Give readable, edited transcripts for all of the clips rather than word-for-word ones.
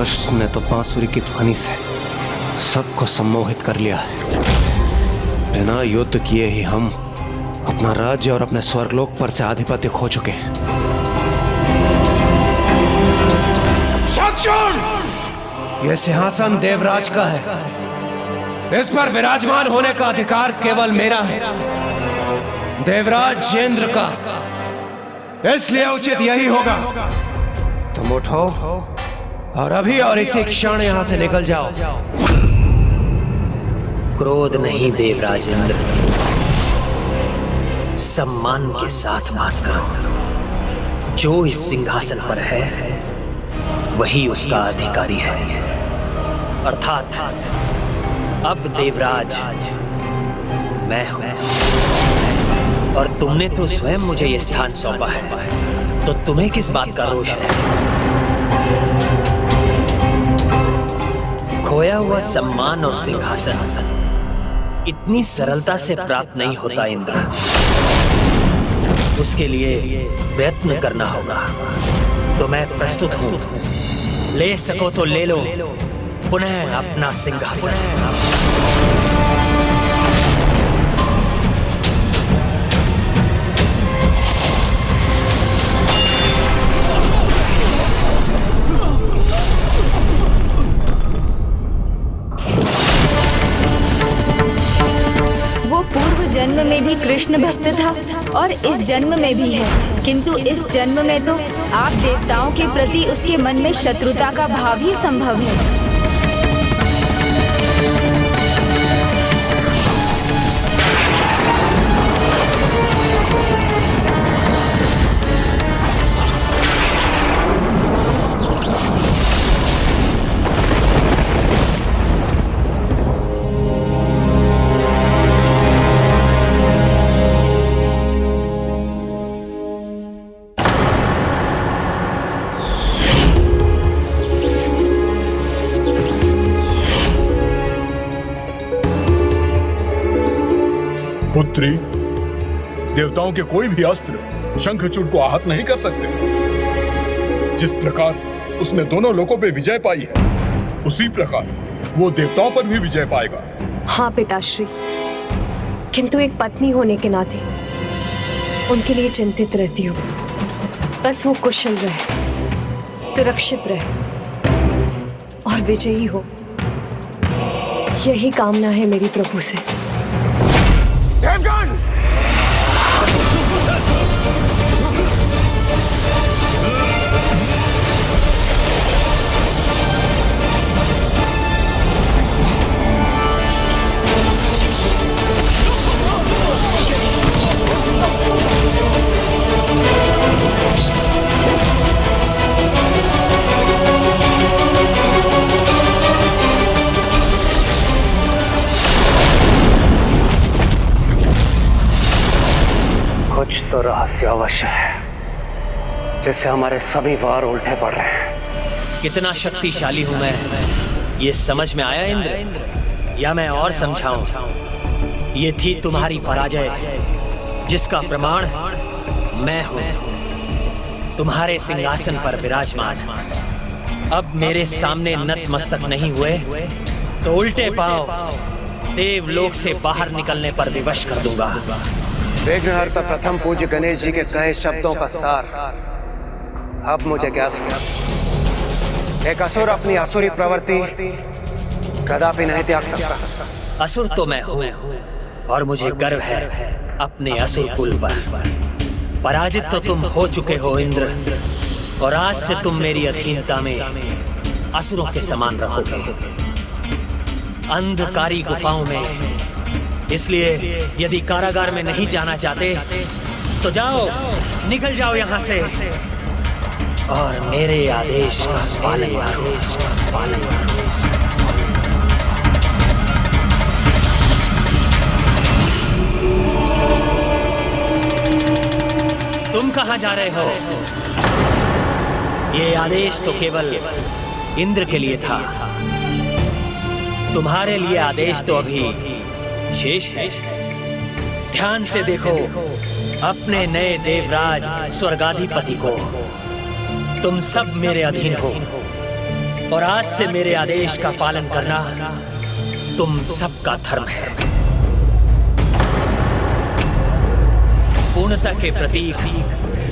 कृष्ण ने तो बांसुरी की ध्वनि से सबको सम्मोहित कर लिया है। बिना युद्ध किए ही हम अपना राज्य और अपने स्वर्गलोक पर से आधिपत्य खो चुके हैं। यह सिंहासन देवराज का है। इस पर विराजमान होने का अधिकार केवल मेरा है, देवराज इंद्र का। इसलिए उचित यही होगा तुम उठो और अभी और इसी क्षण यहां से निकल जाओ। क्रोध नहीं देवराज इंद्र, सम्मान के साथ बात करो। जो इस सिंहासन पर है वही उसका अधिकारी है, अर्थात अब देवराज मैं हूं। और तुमने तो स्वयं मुझे यह स्थान सौंपा है, तो तुम्हें किस बात का रोष है? खोया हुआ सम्मान और सिंहासन इतनी सरलता से प्राप्त नहीं होता इंद्र। उसके लिए प्रयत्न करना होगा। तो मैं प्रस्तुत हूं, ले सको तो ले लो पुनः अपना सिंहासन। जन्म में भी कृष्ण भक्त था और इस जन्म में भी है, किंतु इस जन्म में तो आप देवताओं के प्रति उसके मन में शत्रुता का भाव ही संभव है। पुत्री, देवताओं के कोई भी अस्त्र शंखचूड़ को आहत नहीं कर सकते। जिस प्रकार उसने दोनों लोकों पे विजय पाई है, उसी प्रकार वो देवताओं पर भी विजय पाएगा। हाँ पिताश्री, किंतु एक पत्नी होने के नाते उनके लिए चिंतित रहती हूँ। बस वो कुशल रहे, सुरक्षित रहे और विजयी हो, यही कामना है मेरी प्रभु से। देवगण! कुछ तो रहस्य अवश्य है, जिससे हमारे सभी वार उल्टे पड़ रहे हैं। कितना शक्तिशाली हूं मैं, ये समझ में आया इंद्र? या मैं और समझाऊं? ये थी तुम्हारी पराजय, जिसका प्रमाण मैं हूं, तुम्हारे सिंहासन पर विराजमान। अब मेरे सामने नतमस्तक नहीं हुए तो उल्टे पांव देवलोक से बाहर निकलने पर विवश कर दूंगा। विघ्नहर्ता प्रथम पूज्य गणेश जी के कहे शब्दों का सार अब मुझे ज्ञात है। एक असुर अपनी असुरी प्रवृत्ति कदापि नहीं त्याग सकता। असुर तो मैं हूं और मुझे गर्व है अपने असुर कुल पर। पराजित तो तुम हो चुके हो इंद्र, और आज से तुम मेरी अधीनता में असुरों के समान रहोगे, अंधकारी गुफाओं में। इसलिए यदि कारागार में नहीं जाना चाहते तो जाओ, निकल जाओ यहां से और मेरे आदेश का पालन करो। तुम कहां जा रहे हो? ये आदेश तो केवल इंद्र के लिए था, तुम्हारे लिए आदेश तो अभी शेष है। ध्यान से देखो अपने नए देवराज स्वर्गाधिपति को। तुम सब मेरे अधीन हो, और आज से मेरे आदेश का पालन करना तुम सबका धर्म है। पूर्णता के प्रतीक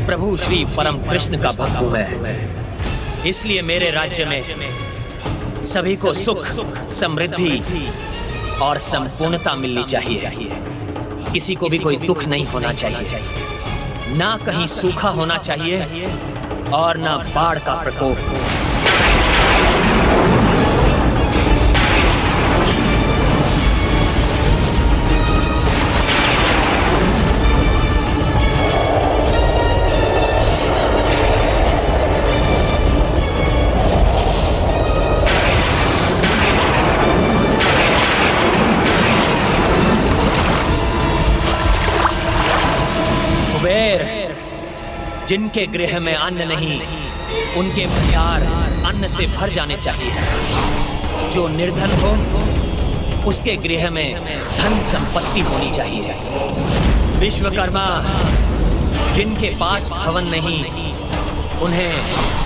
प्रभु श्री परम कृष्ण का भक्त हूं मैं, इसलिए मेरे राज्य में सभी को सुख, समृद्धि और संपूर्णता मिलनी चाहिए। किसी को भी कोई दुख नहीं होना चाहिए, ना कहीं सूखा होना चाहिए और ना बाढ़ का प्रकोप। जिनके गृह में अन्न नहीं, उनके भंडार अन्न से भर जाने चाहिए। जो निर्धन हो, उसके गृह में धन संपत्ति होनी चाहिए। विश्वकर्मा, जिनके पास भवन नहीं, उन्हें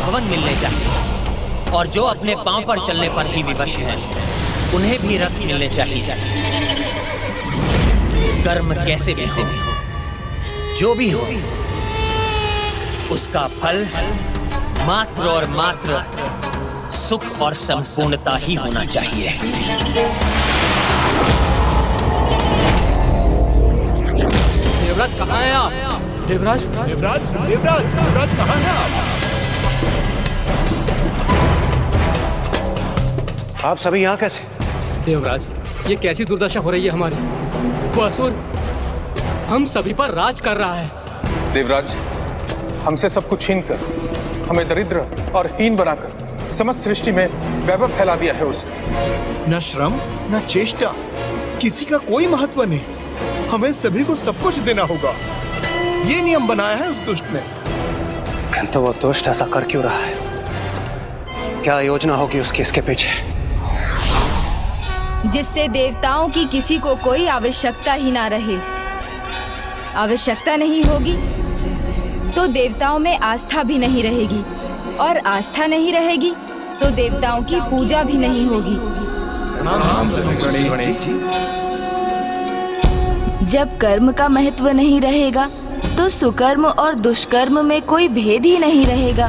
भवन मिलने चाहिए। और जो अपने पांव पर चलने पर ही विवश हैं, उन्हें भी रथ मिलने चाहिए। कर्म कैसे भी हो, जो भी हो, उसका फल मात्र और मात्र सुख और संपूर्णता ही होना चाहिए। देवराज कहाँ हैं आप? देवराज, देवराज, देवराज, देवराज कहाँ हैं आप सभी यहाँ कैसे? देवराज, ये कैसी दुर्दशा हो रही है हमारी? वो असुर हम सभी पर राज कर रहा है। देवराज, हमसे सब कुछ छीन कर हमें दरिद्र और हीन बनाकर समस्त सृष्टि में वैभव फैला दिया है उसने। न श्रम न चेष्टा, किसी का कोई महत्व नहीं। हमें सभी को सब कुछ देना होगा, ये नियम बनाया है उस दुष्ट ने। किंतु वो दुष्ट ऐसा कर क्यों रहा है? क्या योजना होगी उसकी इसके पीछे? जिससे देवताओं की किसी को कोई आवश्यकता ही ना रहे। आवश्यकता नहीं होगी तो देवताओं में आस्था भी नहीं रहेगी, और आस्था नहीं रहेगी तो देवताओं की पूजा भी नहीं होगी। जब कर्म का महत्व नहीं रहेगा तो सुकर्म और दुष्कर्म में कोई भेद ही नहीं रहेगा,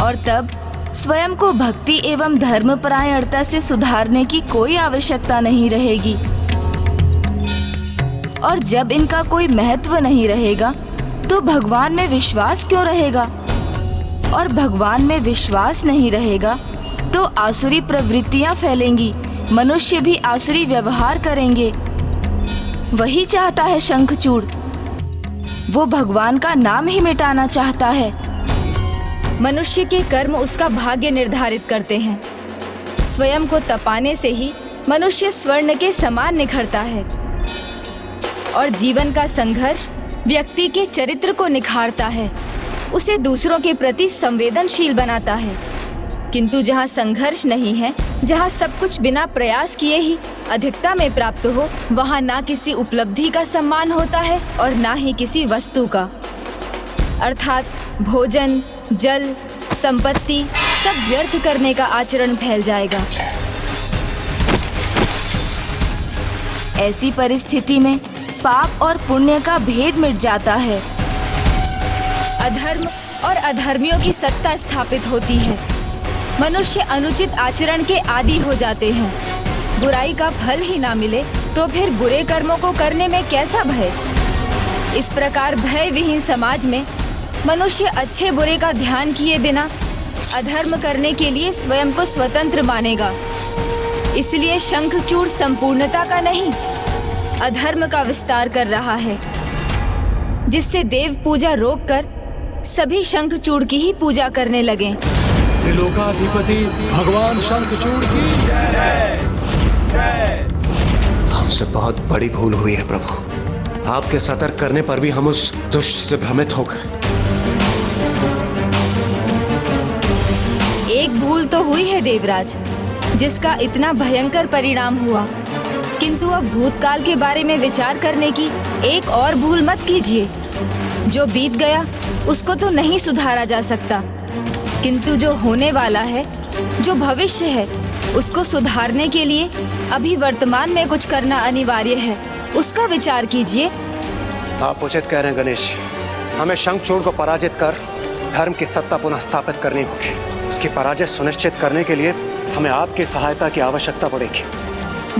और तब स्वयं को भक्ति एवं धर्मपरायणता से सुधारने की कोई आवश्यकता नहीं रहेगी। और जब इनका कोई महत्व नहीं रहेगा तो भगवान में विश्वास क्यों रहेगा? और भगवान में विश्वास नहीं रहेगा तो आसुरी प्रवृत्तियां फैलेंगी, मनुष्य भी आसुरी व्यवहार करेंगे। वही चाहता है शंखचूड़, वो भगवान का नाम ही मिटाना चाहता है। मनुष्य के कर्म उसका भाग्य निर्धारित करते हैं। स्वयं को तपाने से ही मनुष्य स्वर्ण के समान निखरता है, और जीवन का संघर्ष व्यक्ति के चरित्र को निखारता है, उसे दूसरों के प्रति संवेदनशील बनाता है। किंतु जहाँ संघर्ष नहीं है, जहाँ सब कुछ बिना प्रयास किए ही अधिकता में प्राप्त हो, वहाँ ना किसी उपलब्धि का सम्मान होता है और ना ही किसी वस्तु का। अर्थात भोजन, जल, संपत्ति सब व्यर्थ करने का आचरण फैल जाएगा। ऐसी परिस्थिति में पाप और पुण्य का भेद मिट जाता है। अधर्म और अधर्मियों की सत्ता स्थापित होती है। मनुष्य अनुचित आचरण के आदी हो जाते हैं। बुराई का फल ही ना मिले तो फिर बुरे कर्मों को करने में कैसा भय? इस प्रकार भय विहीन समाज में मनुष्य अच्छे बुरे का ध्यान किए बिना अधर्म करने के लिए स्वयं को स्वतंत्र मानेगा। इसलिए शंखचूड़ संपूर्णता का नहीं, अधर्म का विस्तार कर रहा है, जिससे देव पूजा रोककर सभी शंखचूड़ की ही पूजा करने लगे। त्रिलोकाधिपति भगवान शंखचूड़ की जय। हमसे बहुत बड़ी भूल हुई है प्रभु। आपके सतर्क करने पर भी हम उस दुष्ट से भ्रमित हो गए। एक भूल तो हुई है देवराज, जिसका इतना भयंकर परिणाम हुआ, किंतु अब भूतकाल के बारे में विचार करने की एक और भूल मत कीजिए। जो बीत गया उसको तो नहीं सुधारा जा सकता, किंतु जो होने वाला है, जो भविष्य है, उसको सुधारने के लिए अभी वर्तमान में कुछ करना अनिवार्य है। उसका विचार कीजिए। आप उचित कह रहे हैं गणेश। हमें शंखचूड़ को पराजित कर धर्म की सत्ता पुनः स्थापित करनी होगी। उसकी पराजय सुनिश्चित करने के लिए हमें आपकी सहायता की आवश्यकता पड़ेगी।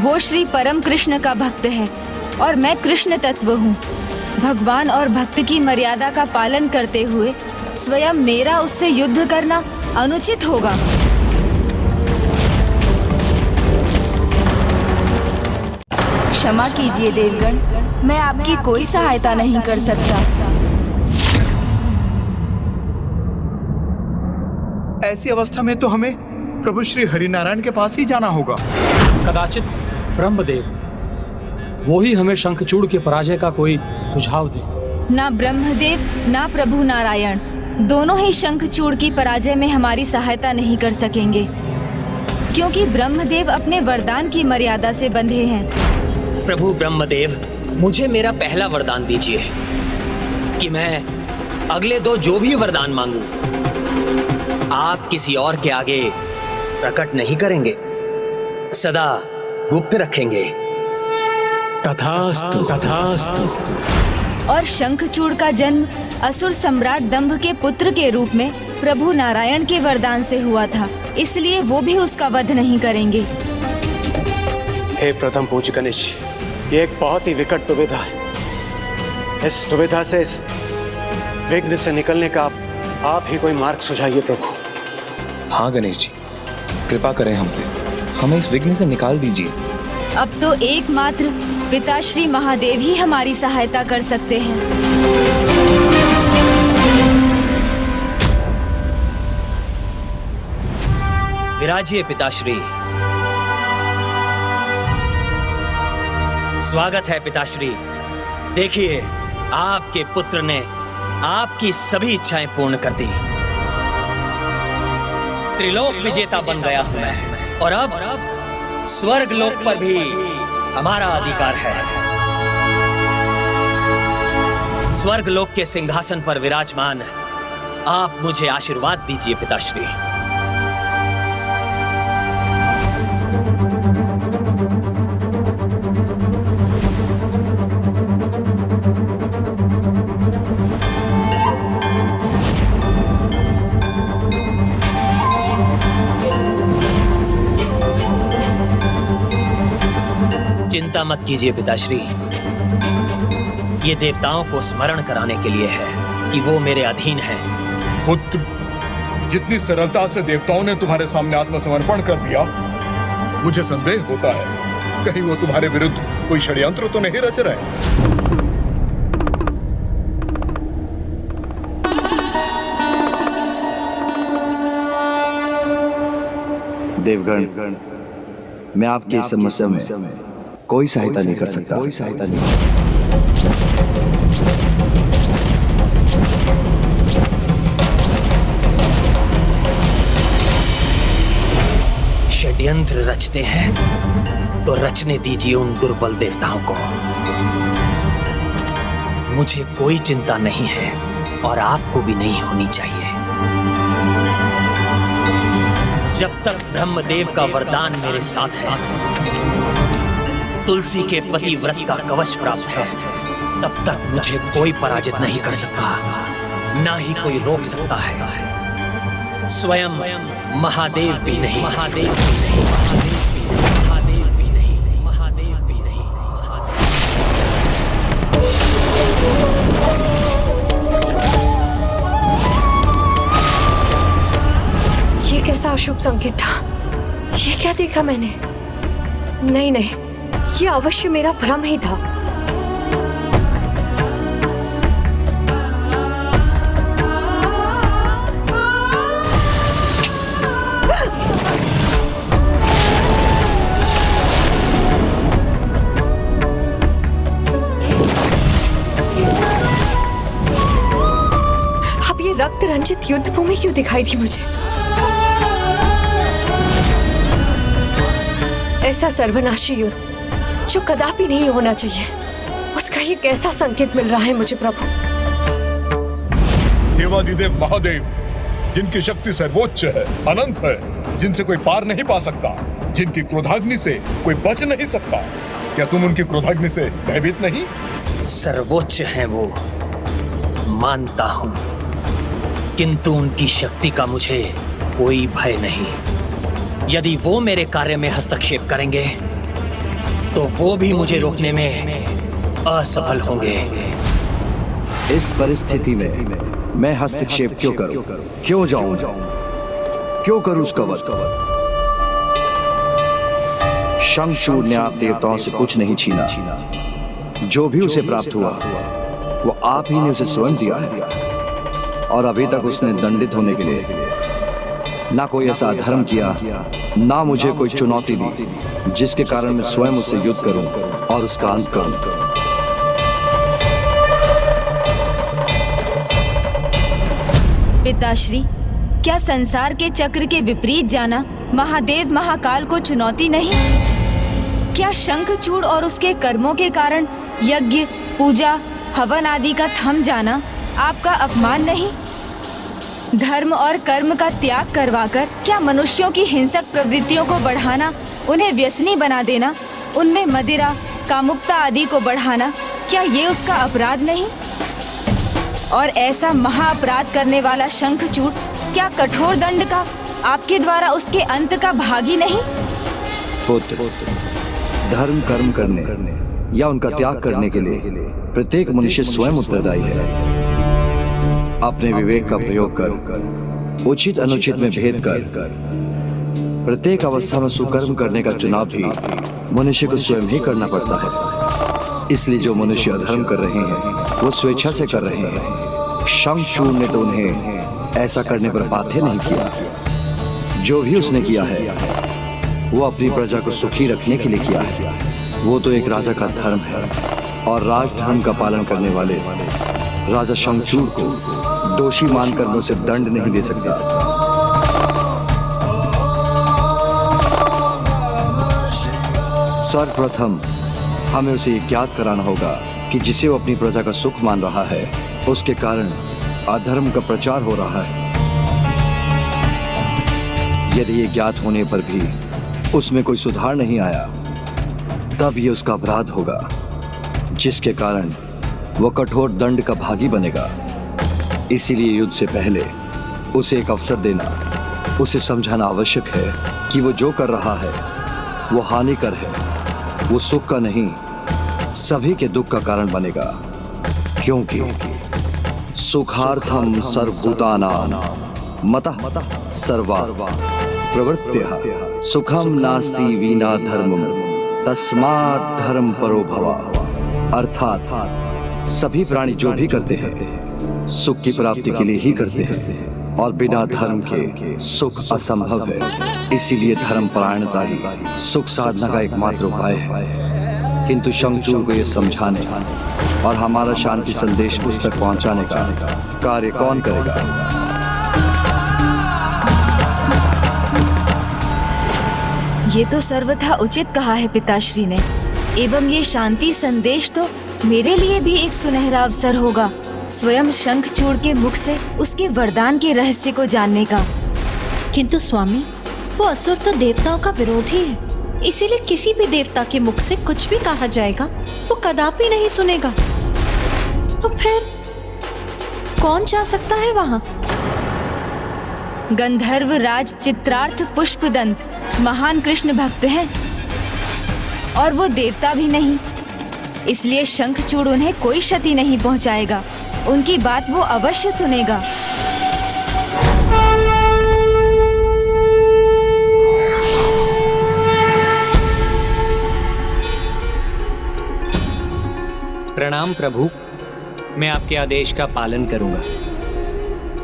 वो श्री परम कृष्ण का भक्त है और मैं कृष्ण तत्व हूँ। भगवान और भक्त की मर्यादा का पालन करते हुए स्वयं मेरा उससे युद्ध करना अनुचित होगा। क्षमा कीजिए देवगण, मैं आपकी कोई सहायता नहीं कर सकता। ऐसी अवस्था में तो हमें प्रभु श्री हरिनारायण के पास ही जाना होगा। कदाचित ब्रह्मदेव वो ही हमें शंखचूड़ के पराजय का कोई सुझाव दे। ना ब्रह्मदेव ना प्रभु नारायण दोनों ही शंखचूड़ की पराजय में हमारी सहायता नहीं कर सकेंगे, क्योंकि ब्रह्मदेव अपने वरदान की मर्यादा से बंधे हैं। प्रभु ब्रह्मदेव, मुझे मेरा पहला वरदान दीजिए कि मैं अगले दो जो भी वरदान मांगूं, आप किसी और के आगे प्रकट नहीं करेंगे, सदा गुप्त रखेंगे। तथास्तु तथास्तु। और शंखचूड़ का जन्म असुर सम्राट दंभ के पुत्र के रूप में प्रभु नारायण के वरदान से हुआ था, इसलिए वो भी उसका वध नहीं करेंगे। हे प्रथम पूज्य गणेश, ये एक बहुत ही विकट दुविधा है। इस दुविधा से, इस विघ्न से निकलने का आप ही कोई मार्ग सुझाइए प्रभु। हाँ गणेश जी, कृपा करें हम पे, हमें इस विघ्न से निकाल दीजिए। अब तो एकमात्र पिता श्री महादेव ही हमारी सहायता कर सकते हैं। विराजिए पिताश्री। स्वागत है पिताश्री। देखिए, आपके पुत्र ने आपकी सभी इच्छाएं पूर्ण कर दी। त्रिलोक विजेता बन गया हूं मैं, और अब स्वर्ग लोक पर भी हमारा अधिकार है। स्वर्ग लोक के सिंहासन पर विराजमान आप मुझे आशीर्वाद दीजिए पिताश्री। चिंता मत कीजिए पिताश्री, ये देवताओं को स्मरण कराने के लिए है कि वो मेरे अधीन हैं। पुत्र, जितनी सरलता से देवताओं ने तुम्हारे सामने आत्मसमर्पण कर दिया, मुझे संदेह होता है कहीं वो तुम्हारे विरुद्ध कोई षड्यंत्र तो नहीं रच रहे। देवगण, मैं आपकी इस समस्या में कोई सहायता नहीं कर सकता। कोई सहायता नहीं। षड्यंत्र रचते हैं तो रचने दीजिए उन दुर्बल देवताओं को। मुझे कोई चिंता नहीं है और आपको भी नहीं होनी चाहिए। जब तक ब्रह्मदेव का वरदान मेरे साथ है, तुलसी के पतिव्रत का कवच प्राप्त है, तब तक मुझे कोई पराजित नहीं कर सकता, ना ही कोई रोक सकता है। स्वयं महादेव भी नहीं। महादेव भी नहीं। महादेव भी नहीं। महादेव भी नहीं। ये कैसा अशुभ संकेत था? ये क्या देखा मैंने? नहीं नहीं, ये अवश्य मेरा भ्रम ही था। अब ये रक्त रंजित युद्ध भूमि क्यों दिखाई थी मुझे? ऐसा सर्वनाशी युद्ध जो कदापि नहीं होना चाहिए, उसका ये कैसा संकेत मिल रहा है मुझे प्रभु? देवाधिदेव महादेव, जिनकी शक्ति सर्वोच्च है, अनंत है, जिनसे कोई पार नहीं पा सकता, जिनकी क्रोधाग्नि से कोई बच नहीं सकता। क्या तुम उनकी क्रोधाग्नि से भयभीत नहीं? सर्वोच्च है वो, मानता हूं, किंतु उनकी शक्ति का मुझे कोई भय नहीं। यदि वो मेरे कार्य में हस्तक्षेप करेंगे तो वो भी मुझे रोकने में असफल होंगे। इस परिस्थिति में मैं हस्तक्षेप क्यों करूं? क्यों जाऊं? क्यों करूं उसका वध? शंखचूड़ ने आप देवताओं से कुछ नहीं छीना। जो भी उसे प्राप्त हुआ वो आप ही ने उसे स्वयं दिया है, और अभी तक उसने दंडित होने के लिए ना कोई ऐसा अधर्म किया, ना मुझे कोई चुनौती दी जिसके कारण मैं स्वयं उससे युद्ध करूं और उसका अंत करूं। पिताश्री, क्या संसार के चक्र के विपरीत जाना महादेव महाकाल को चुनौती नहीं? क्या शंखचूड़ और उसके कर्मों के कारण यज्ञ, पूजा, हवन आदि का थम जाना आपका अपमान नहीं? धर्म और कर्म का त्याग करवाकर क्या मनुष्यों की हिंसक प्रवृत्तियों को बढ़ाना, उन्हें व्यसनी बना देना, उनमें मदिरा, कामुकता आदि को बढ़ाना, क्या ये उसका अपराध नहीं? और ऐसा महाअपराध करने वाला शंखचूड़ क्या कठोर दंड का आपके द्वारा उसके अंत का भागी नहीं? पुत्र, धर्म कर्म करने या उनका त्याग करने के लिए प्रत्येक मनुष्य स्वयं उत्तरदायी है। अपने विवेक का प्रयोग कर, उचित अनुचित में भेद कर, प्रत्येक अवस्था में सुकर्म करने का चुनाव भी मनुष्य को स्वयं ही करना पड़ता है। इसलिए जो मनुष्य अधर्म कर रहे हैं वो स्वेच्छा से कर रहे हैं। शंखचूड़ ने तो उन्हें ऐसा करने पर बाध्य नहीं किया। जो भी उसने किया है वो अपनी प्रजा को सुखी रखने के लिए किया है। वो तो एक राजा का धर्म है, और राजधर्म का पालन करने वाले राजा शंखचूड़ को दोषी मानकर मैं उसे दंड नहीं दे सकता। सर्वप्रथम हमें उसे ये ज्ञात कराना होगा कि जिसे वो अपनी प्रजा का सुख मान रहा है उसके कारण अधर्म का प्रचार हो रहा है। यदि ये ज्ञात होने पर भी उसमें कोई सुधार नहीं आया, तब ये उसका अपराध होगा, जिसके कारण वो कठोर दंड का भागी बनेगा। इसीलिए युद्ध से पहले उसे एक अवसर देना, उसे समझाना आवश्यक है कि वो जो कर रहा है वो हानिकर है, वो सुख का नहीं सभी के दुख का कारण बनेगा। क्योंकि सुखार्थम सर्वभूतानां मतः सर्वा प्रवृत्त्यः सुखम नास्ति विना धर्मम तस्मात् धर्म परो भव। अर्थात सभी प्राणी जो भी करते हैं सुख की प्राप्ति के लिए ही करते हैं, और बिना धर्म के सुख असंभव है। इसीलिए धर्म परायणता ही सुख साधना का एकमात्र उपाय है। किंतु शंखचूड़ को यह समझाने और हमारा शांति संदेश उस तक पहुंचाने का कार्य कौन करेगा? ये तो सर्वथा उचित कहा है पिताश्री ने। एवं ये शांति संदेश तो मेरे लिए भी एक सुनहरा अवसर होगा, स्वयं शंखचूड़ के मुख से उसके वरदान के रहस्य को जानने का। किंतु स्वामी, वो असुर तो देवताओं का विरोधी है, इसीलिए किसी भी देवता के मुख से कुछ भी कहा जाएगा वो कदापि नहीं सुनेगा। तो फिर कौन जा सकता है वहाँ? गंधर्व राज चित्रार्थ पुष्पदंत महान कृष्ण भक्त हैं, और वो देवता भी नहीं, इसलिए शंखचूड़ उन्हें कोई क्षति नहीं पहुंचाएगा। उनकी बात वो अवश्य सुनेगा। प्रणाम प्रभु, मैं आपके आदेश का पालन करूंगा।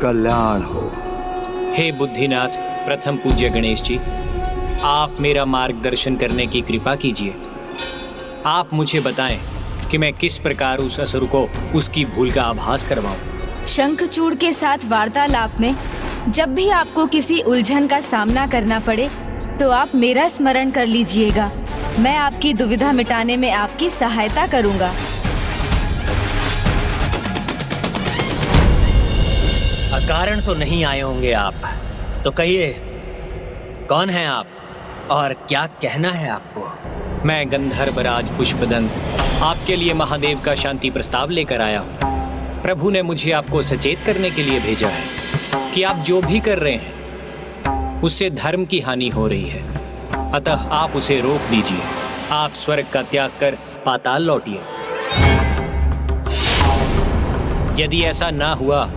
कल्याण हो। हे बुद्धिनाथ प्रथम पूज्य गणेश जी, आप मेरा मार्गदर्शन करने की कृपा कीजिए। आप मुझे बताएं कि मैं किस प्रकार उस असुर को उसकी भूल का आभास करवाऊं। शंखचूड़ के साथ वार्तालाप में जब भी आपको किसी उलझन का सामना करना पड़े तो आप मेरा स्मरण कर लीजिएगा। मैं आपकी दुविधा मिटाने में आपकी सहायता करूंगा। कारण तो नहीं आए होंगे आप, तो कहिए कौन हैं आप और क्या कहना है आपको? मैं गंधर्वराज पुष्पदंत आपके लिए महादेव का शांति प्रस्ताव लेकर आया हूँ। प्रभु ने मुझे आपको सचेत करने के लिए भेजा है कि आप जो भी कर रहे हैं उससे धर्म की हानि हो रही है, अतः आप उसे रोक दीजिए। आप स्वर्ग का त्याग कर पाताल लौटिए। यदि ऐसा ना हुआ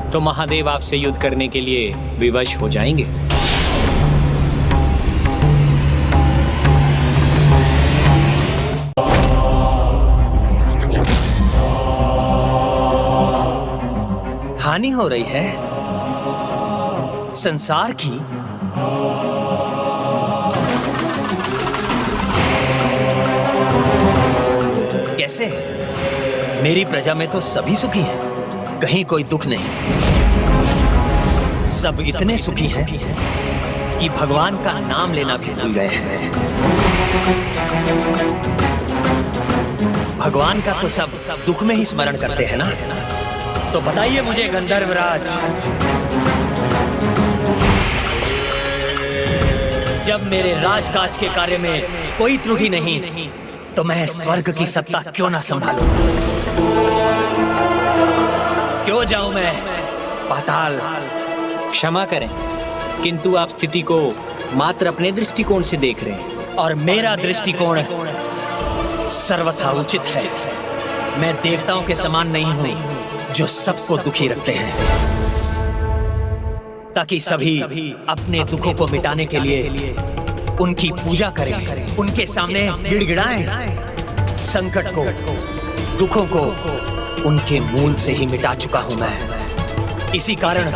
तो महादेव आपसे युद्ध करने के लिए विवश हो जाएंगे। हानि हो रही है संसार की? कैसे? मेरी प्रजा में तो सभी सुखी हैं, कहीं कोई दुख नहीं। सब इतने सुखी हैं कि भगवान का नाम लेना भी भूल गए हैं। भगवान का तो सब दुख में ही स्मरण करते हैं ना। तो बताइए मुझे गंधर्वराज, जब मेरे राजकाज के कार्य में कोई त्रुटि नहीं तो मैं स्वर्ग की सत्ता क्यों ना संभालूं? क्यों जाऊं मैं पाताल? क्षमा करें, किंतु आप स्थिति को मात्र अपने दृष्टिकोण से देख रहे हैं और मेरा दृष्टिकोण सर्वथा उचित है। मैं देवताओं के समान नहीं हूं जो सबको दुखी रखते हैं, ताकि सभी अपने दुखों को मिटाने के लिए उनकी पूजा करें, उनके सामने गिड़गिड़ाएं। संकट को, दुखों को उनके मूल से ही मिटा चुका हूं मैं। इसी कारण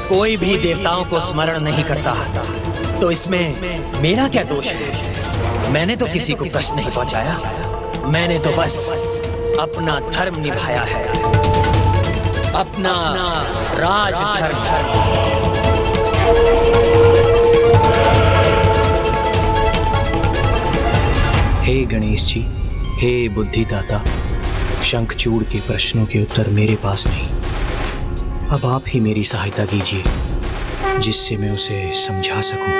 कोई भी देवताओं को स्मरण नहीं करता। तो इसमें मेरा क्या दोष है? मैंने तो किसी को कष्ट नहीं पहुंचाया, मैंने तो बस अपना धर्म निभाया है, अपना राज धर्म। हे गणेश जी, हे बुद्धिदाता, शंखचूड़ के प्रश्नों के उत्तर मेरे पास नहीं। अब आप ही मेरी सहायता कीजिए, जिससे मैं उसे समझा सकूं।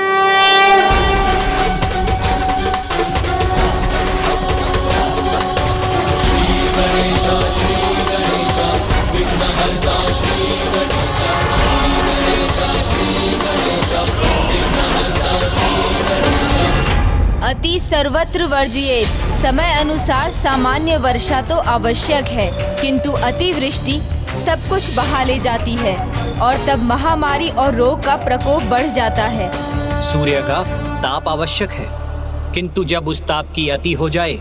अति सर्वत्र वर्जिएत। समय अनुसार सामान्य वर्षा तो आवश्यक है, किंतु अतिवृष्टि सब कुछ बहा ले जाती है और तब महामारी और रोग का प्रकोप बढ़ जाता है। सूर्य का ताप आवश्यक है, किंतु जब उस ताप की अति हो जाए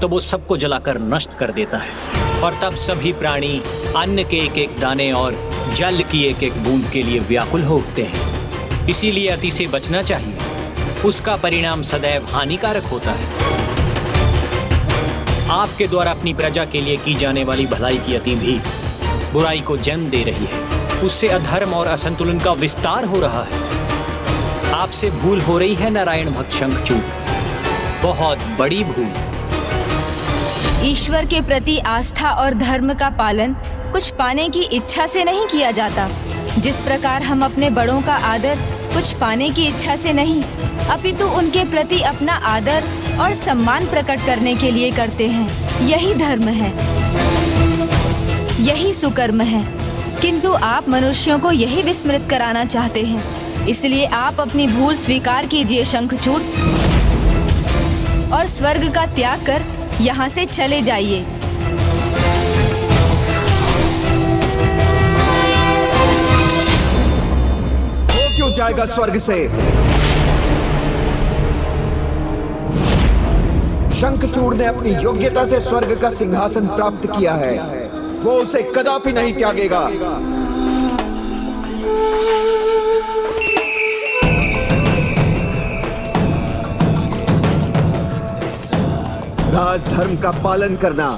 तो वो सबको जलाकर नष्ट कर देता है और तब सभी प्राणी अन्न के एक एक दाने और जल की एक एक बूंद के लिए व्याकुल हो उठते हैं। इसीलिए अति से बचना चाहिए, उसका परिणाम सदैव हानिकारक होता है। आपके द्वारा अपनी प्रजा के लिए की जाने वाली भलाई की अति भी बुराई को जन्म दे रही है, उससे अधर्म और असंतुलन का विस्तार हो रहा है। आपसे भूल हो रही है नारायण भक्त शंखचूड़, बहुत बड़ी भूल। ईश्वर के प्रति आस्था और धर्म का पालन कुछ पाने की इच्छा से नहीं किया जाता। जिस प्रकार हम अपने बड़ों का आदर कुछ पाने की इच्छा से नहीं, अपितु उनके प्रति अपना आदर और सम्मान प्रकट करने के लिए करते हैं। यही धर्म है, यही सुकर्म है। किंतु आप मनुष्यों को यही विस्मृत कराना चाहते हैं। इसलिए आप अपनी भूल स्वीकार कीजिए शंखचूड़, और स्वर्ग का त्याग कर यहाँ से चले जाइए। वो क्यों जाएगा स्वर्ग से? शंखचूड़ ने अपनी योग्यता से स्वर्ग का सिंहासन प्राप्त किया है, वो उसे कदापि नहीं त्यागेगा। राजधर्म का पालन करना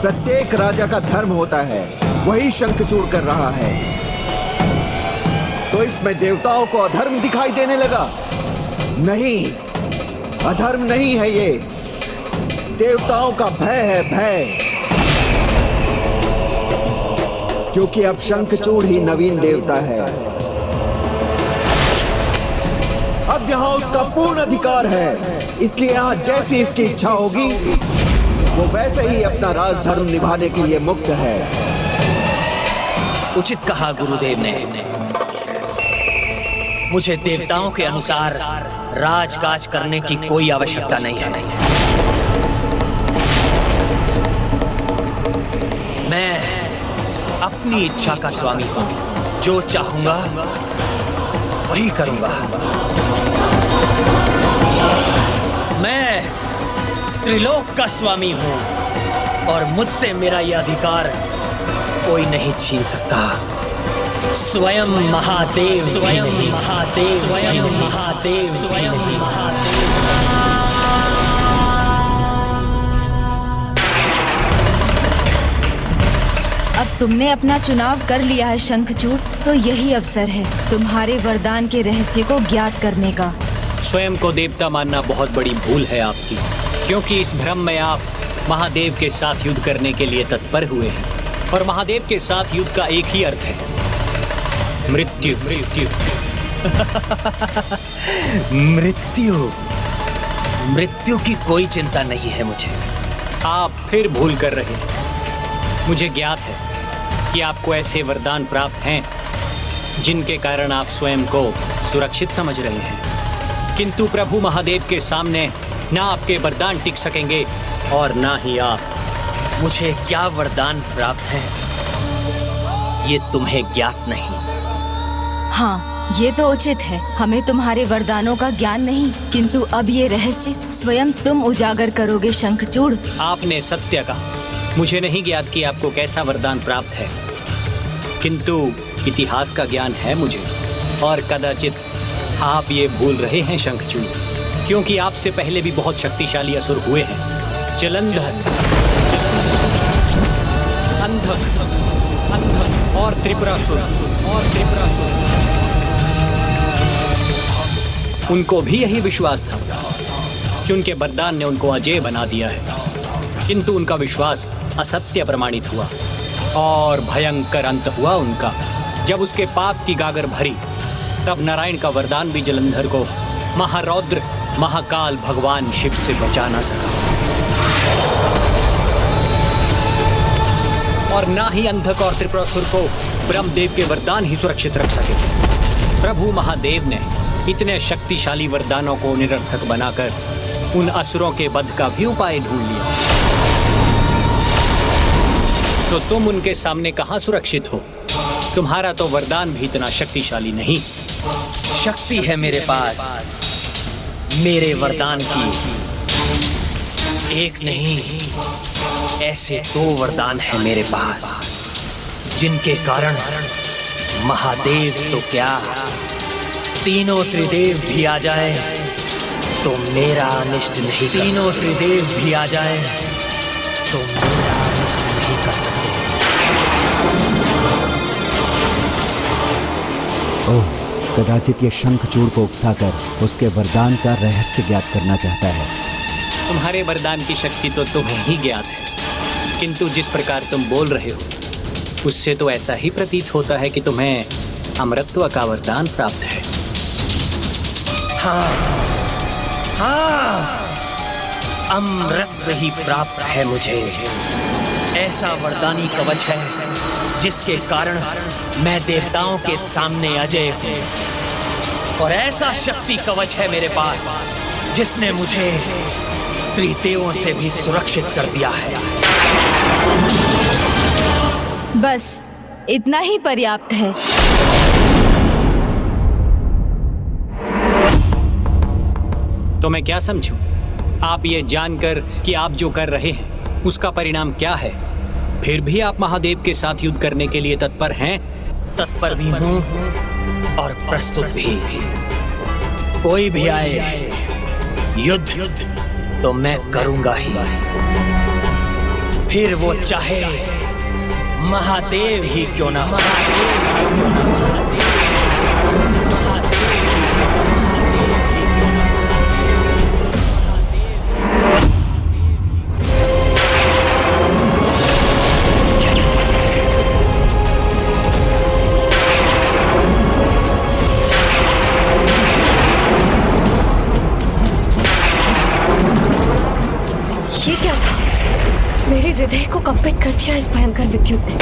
प्रत्येक राजा का धर्म होता है, वही शंखचूड़ कर रहा है। तो इसमें देवताओं को अधर्म दिखाई देने लगा? नहीं, अधर्म नहीं है ये, देवताओं का भय है, भय। क्योंकि अब शंखचूड़ ही नवीन देवता है। अब यहाँ उसका पूर्ण अधिकार है, इसलिए यहाँ जैसी इसकी इच्छा होगी वो वैसे ही अपना राजधर्म निभाने के लिए मुक्त है। उचित कहा गुरुदेव ने। मुझे देवताओं के अनुसार राजकाज करने की कोई आवश्यकता नहीं है। मैं अपनी इच्छा का स्वामी हूं, जो चाहूंगा वही करूंगा। मैं त्रिलोक का स्वामी हूं और मुझसे मेरा यह अधिकार कोई नहीं छीन सकता। स्वयं महादेव, स्वयं महादेव, स्वयं महादेव, स्वयं महादेव। अब तुमने अपना चुनाव कर लिया है शंखचूड़, तो यही अवसर है तुम्हारे वरदान के रहस्य को ज्ञात करने का। स्वयं को देवता मानना बहुत बड़ी भूल है आपकी, क्योंकि इस भ्रम में आप महादेव के साथ युद्ध करने के लिए तत्पर हुए हैं। और महादेव के साथ युद्ध का एक ही अर्थ है, मृत्यु। मृत्यु मृत्यु मृत्यु की कोई चिंता नहीं है मुझे। आप फिर भूल कर रहे हैं। मुझे ज्ञात है कि आपको ऐसे वरदान प्राप्त हैं जिनके कारण आप स्वयं को सुरक्षित समझ रहे हैं, किंतु प्रभु महादेव के सामने ना आपके वरदान टिक सकेंगे और ना ही आप। मुझे क्या वरदान प्राप्त है ये तुम्हें ज्ञात नहीं। हाँ, ये तो उचित है, हमें तुम्हारे वरदानों का ज्ञान नहीं, किंतु अब ये रहस्य स्वयं तुम उजागर करोगे शंखचूड़। आपने सत्य कहा। मुझे नहीं ज्ञात कि आपको कैसा वरदान प्राप्त है, किंतु इतिहास का ज्ञान है मुझे। और कदाचित आप ये भूल रहे हैं शंखचूड़, क्योंकि आपसे पहले भी बहुत शक्तिशाली असुर हुए हैं। जलंधर, अंधक, और त्रिपुरासुर, उनको भी यही विश्वास था कि उनके वरदान ने उनको अजेय बना दिया है, किंतु उनका विश्वास असत्य प्रमाणित हुआ और भयंकर अंत हुआ उनका। जब उसके पाप की गागर भरी, तब नारायण का वरदान भी जलंधर को महारौद्र महाकाल भगवान शिव से बचा ना सका, और ना ही अंधक और त्रिपुरासुर को ब्रह्मदेव के वरदान ही सुरक्षित रख सके। प्रभु महादेव ने इतने शक्तिशाली वरदानों को निरर्थक बनाकर उन असुरों के वध का भी उपाय ढूंढ लिया। तो तुम उनके सामने कहां सुरक्षित हो? तुम्हारा तो वरदान भी इतना शक्तिशाली नहीं। शक्ति है मेरे पास, मेरे वरदान की एक नहीं, ऐसे 2 वरदान है मेरे पास, जिनके कारण महादेव तो क्या, तीनों त्रिदेव भी आ जाए तो मेरा अनिष्ट नहीं, तीनों त्रिदेव भी आ जाए तो मेरा अनिष्ट नहीं कर सकते। ओह, कदाचित ये शंखचूड़ को उकसाकर उसके वरदान का रहस्य ज्ञात करना चाहता है। तुम्हारे वरदान की शक्ति तो तुम्हें ही ज्ञात है, किंतु जिस प्रकार तुम बोल रहे हो उससे तो ऐसा ही प्रतीत होता है कि तुम्हें अमरत्व का वरदान प्राप्त है। हाँ, हाँ, अमृत ही प्राप्त है मुझे। ऐसा वरदानी कवच है जिसके कारण मैं देवताओं के सामने अजय हूँ, और ऐसा शक्ति कवच है मेरे पास जिसने मुझे त्रिदेवों से भी सुरक्षित कर दिया है। बस इतना ही पर्याप्त है। तो मैं क्या समझूं? आप ये जानकर कि आप जो कर रहे हैं उसका परिणाम क्या है, फिर भी आप महादेव के साथ युद्ध करने के लिए तत्पर हैं? तत्पर भी हूं और प्रस्तुत भी। कोई भी आए युद्ध तो मैं करूंगा ही, फिर वो चाहे महादेव ही क्यों ना। हृदय को कंपित कर दिया इस भयंकर विद्युत ने।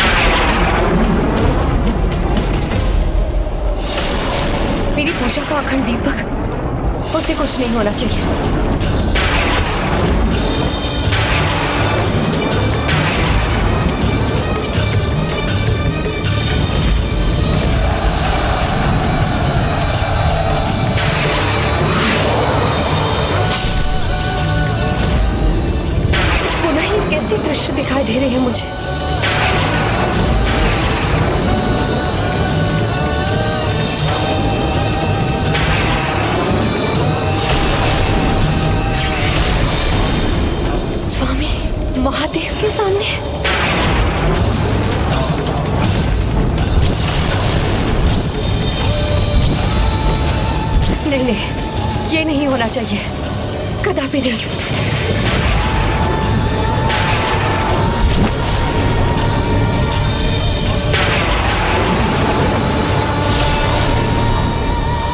मेरी पूजा का अखंड दीपक, उसे कुछ नहीं होना चाहिए। कैसे दृश्य दिखाई दे रहे हैं मुझे। स्वामी महादेव के सामने। नहीं नहीं, ये नहीं होना चाहिए, कदापि नहीं।